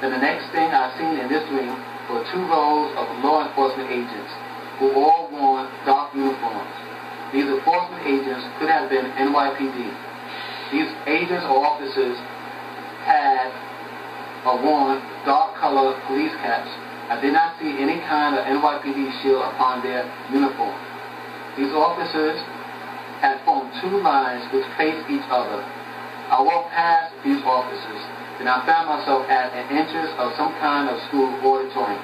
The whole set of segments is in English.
Then the next thing I seen in this dream were 2 rows of law enforcement agents who all wore dark uniforms. These enforcement agents could have been NYPD. These agents or officers had or worn dark-colored police caps. I did not see any kind of NYPD shield upon their uniform. These officers had formed 2 lines which faced each other. I walked past these officers, and I found myself at an entrance of some kind of school auditorium.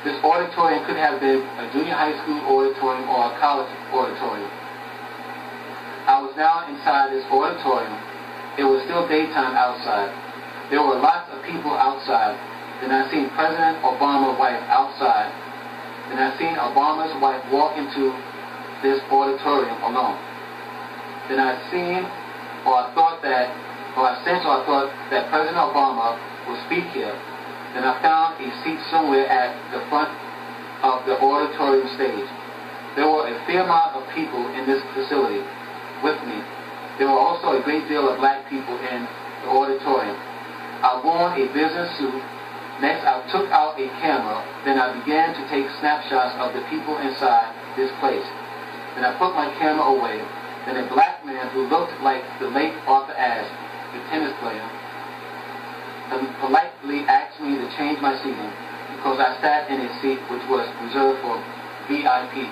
This auditorium could have been a junior high school auditorium or a college auditorium. I was now inside this auditorium. It was still daytime outside. There were lots of people outside. Then I seen President Obama's wife outside. Then I seen Obama's wife walk into this auditorium alone. Then I seen, or I thought that President Obama would speak here. Then I found a seat somewhere at the front of the auditorium stage. There were a fair amount of people in this facility with me. There were also a great deal of black people in the auditorium. I wore a business suit. Next, I took out a camera. Then I began to take snapshots of the people inside this place. Then I put my camera away. Then a black man who looked like the late Arthur Ashe, the tennis player, politely asked me to change my seating because I sat in a seat which was reserved for VIP.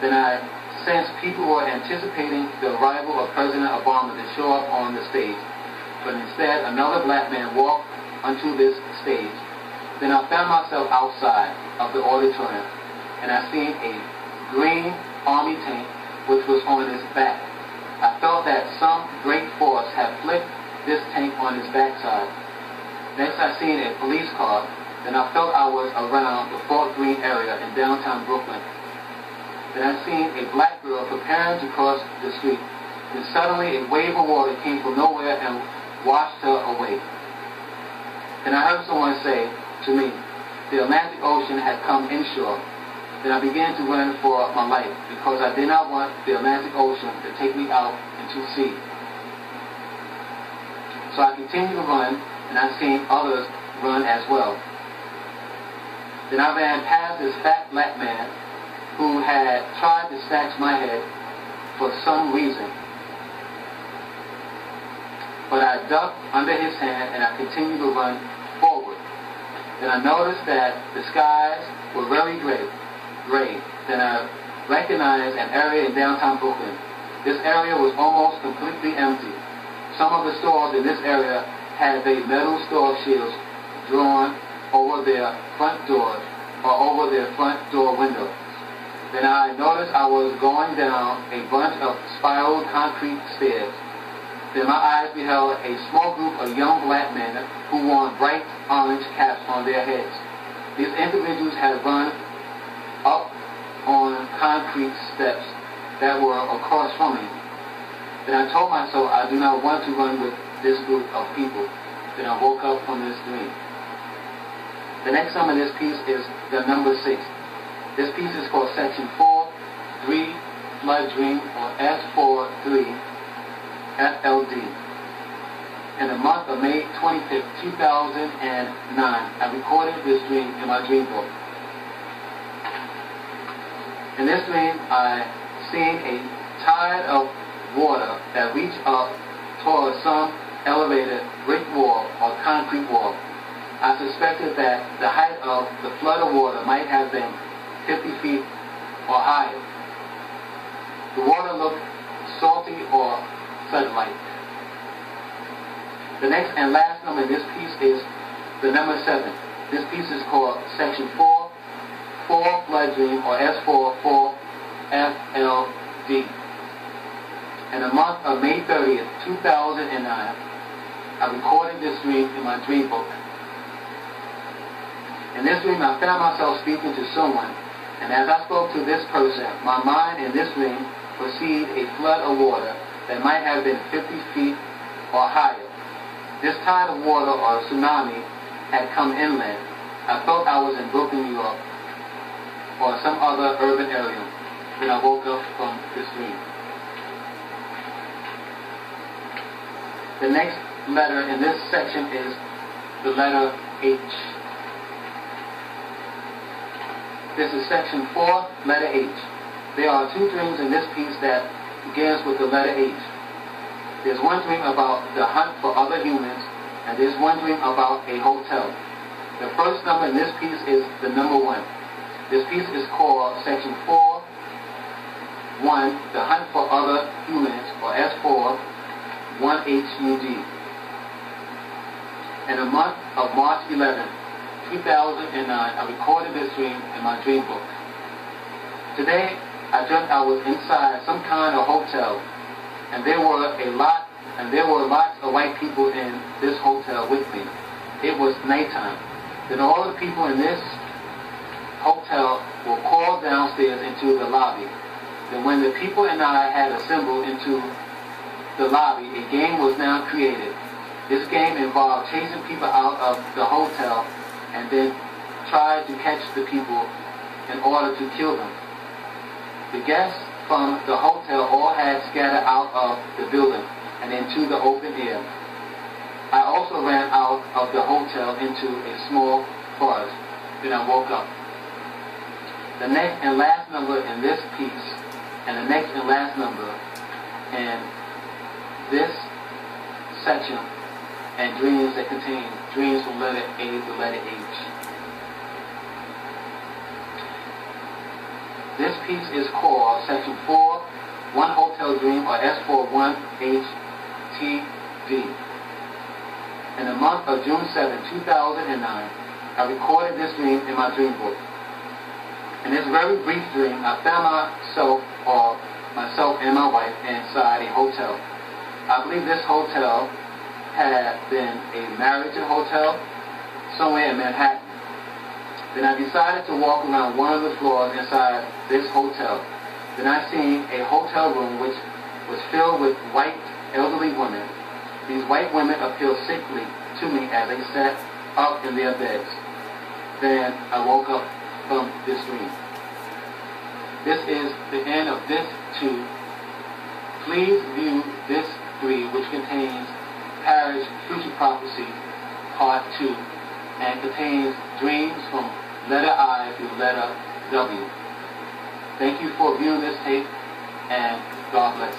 Then I sensed people were anticipating the arrival of President Obama to show up on the stage, but instead another black man walked onto this stage. Then I found myself outside of the auditorium, and I seen a green army tank which was on its back. I felt that some great force had flicked this tank on his backside. Next I seen a police car. Then I felt I was around the Fort Greene area in downtown Brooklyn. Then I seen a black girl preparing to cross the street. Then suddenly a wave of water came from nowhere and washed her away. Then I heard someone say to me, the Atlantic Ocean had come inshore. Then I began to run for my life because I did not want the Atlantic Ocean to take me out into sea. So I continued to run, and I seen others run as well. Then I ran past this fat black man who had tried to snatch my head for some reason. But I ducked under his hand, and I continued to run forward. Then I noticed that the skies were very gray. Then I recognized an area in downtown Brooklyn. This area was almost completely empty. Some of the stores in this area had their metal store shields drawn over their front doors or over their front door windows. Then I noticed I was going down a bunch of spiral concrete stairs. Then my eyes beheld a small group of young black men who wore bright orange caps on their heads. These individuals had run up on concrete steps that were across from me. Then I told myself I do not want to run with this group of people. Then I woke up from this dream. The next sum in this piece is the number 6. This piece is called Section 4-3 Flood Dream, or S4-3 FLD. In the month of May 25th, 2009, I recorded this dream in my dream book. In this dream, I seen a tide of water that reached up toward some elevated brick wall or concrete wall. I suspected that the height of the flood of water might have been 50 feet or higher. The water looked salty or flood-like. The next and last number in this piece is the number 7. This piece is called Section 4 Flood Dream, or S4 FLD. In the month of May 30th, 2009, I recorded this dream in my dream book. In this dream, I found myself speaking to someone, and as I spoke to this person, my mind in this dream perceived a flood of water that might have been 50 feet or higher. This tide of water or tsunami had come inland. I thought I was in Brooklyn, New York, or some other urban area when I woke up from this dream. The next letter in this section is the letter H. This is section 4, letter H. There are 2 dreams in this piece that begins with the letter H. There's one dream about the hunt for other humans, and there's one dream about a hotel. The first number in this piece is the number 1. This piece is called section 4, 1, the hunt for other humans, or S4, 1HUD. In the month of March 11, 2009, I recorded this dream in my dream book. Today, I dreamt I was inside some kind of hotel, and there were lots of white people in this hotel with me. It was nighttime. Then all the people in this hotel were called downstairs into the lobby. Then when the people and I had assembled into the lobby, a game was now created. This game involved chasing people out of the hotel and then tried to catch the people in order to kill them. The guests from the hotel all had scattered out of the building and into the open air. I also ran out of the hotel into a small forest. Then I woke up. The next and last number in this piece, and the next and last number in this section, and dreams that contain dreams from letter A to letter H. This piece is called section 4, 1 hotel dream, or S41HTD. In the month of June 7, 2009, I recorded this dream in my dream book. In this very brief dream, I found myself and my wife inside a hotel. I believe this hotel had been a Marriott hotel somewhere in Manhattan. Then I decided to walk around one of the floors inside this hotel. Then I seen a hotel room which was filled with white elderly women. These white women appeared sickly to me as they sat up in their beds. Then I woke up from this dream. This is the end of this 2. Please view this 3, which contains Parrish Future Prophecy Part 2, and contains dreams from letter I through letter W. Thank you for viewing this tape, and God bless.